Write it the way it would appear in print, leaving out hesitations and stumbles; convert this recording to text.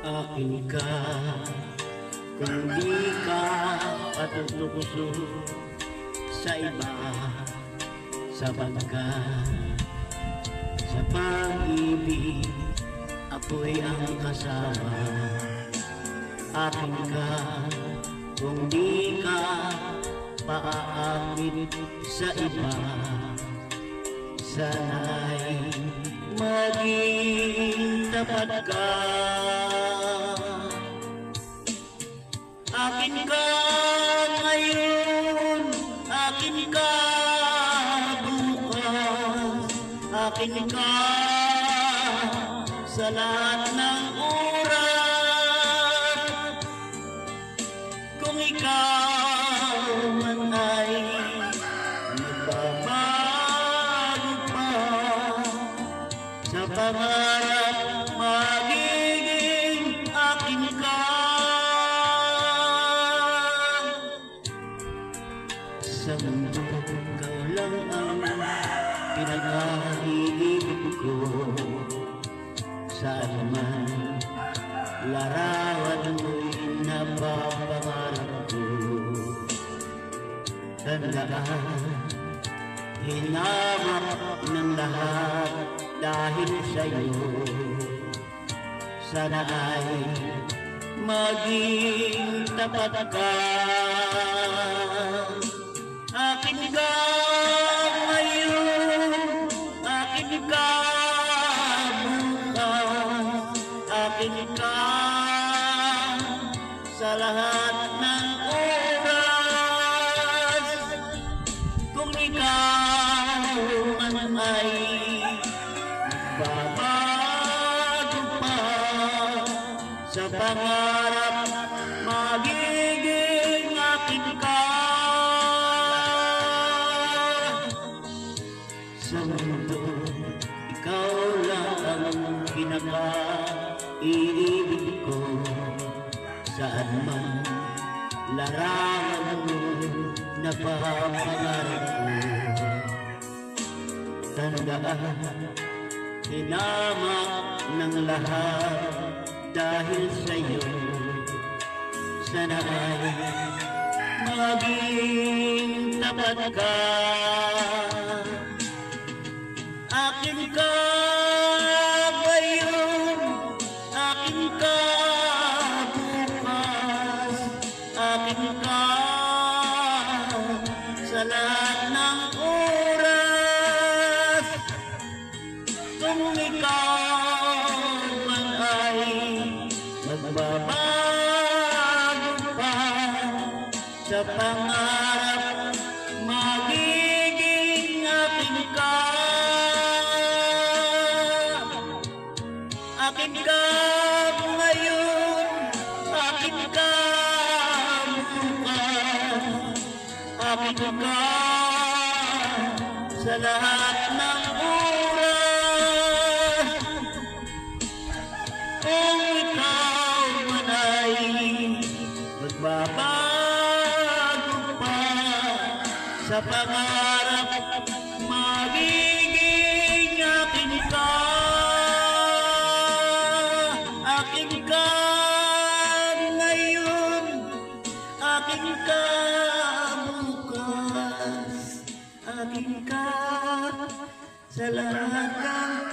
Akin ka, kung di ka patutukso sa iba, sapagkat sa pag-ibig ako'y ang kasama. Akin ka, kung di ka paaakit sa iba, sana'y maging tapat ka. Akin ka ngayon, akin ka bukas, akin ka sa lahat ng oras. Kung ikaw man ay magbabago pa sa pangarap, magiging akin ka. Sa mundo, ikaw lang ang pinag-iibig ko. Saan man larawan mo'y napapangarap ko. Tandaan, hinamak ng lahat dahil sa'yo. Sana ay maging tapat ka. Akin ka ngayon, akin ka bukas, akin ka sa lahat ng oras. Kung ikaw man ay babago pa sa pangarap, magiging akin ka. Sa mundo, ikaw lang ang pinaka-iibig ko. Saan man larawan mo na pangarap ko. Tandaan, hinamak ng lahat dahil sa'yo. Sana ay maging tapat ka. Akin ka ngayon, akin ka bukas, akin ka sa lahat ng oras. Kung ikaw man ay magbabago pa sa pangarap, magiging akin ka. Akin ka ngayon, akin ka bukas, akin ka sa lahat ng oras. Kung ikaw man ay magbabago pa sa pangarap, magiging akin ka. Akin ka ngayon, akin ka bukas, akin ka sa lahat ng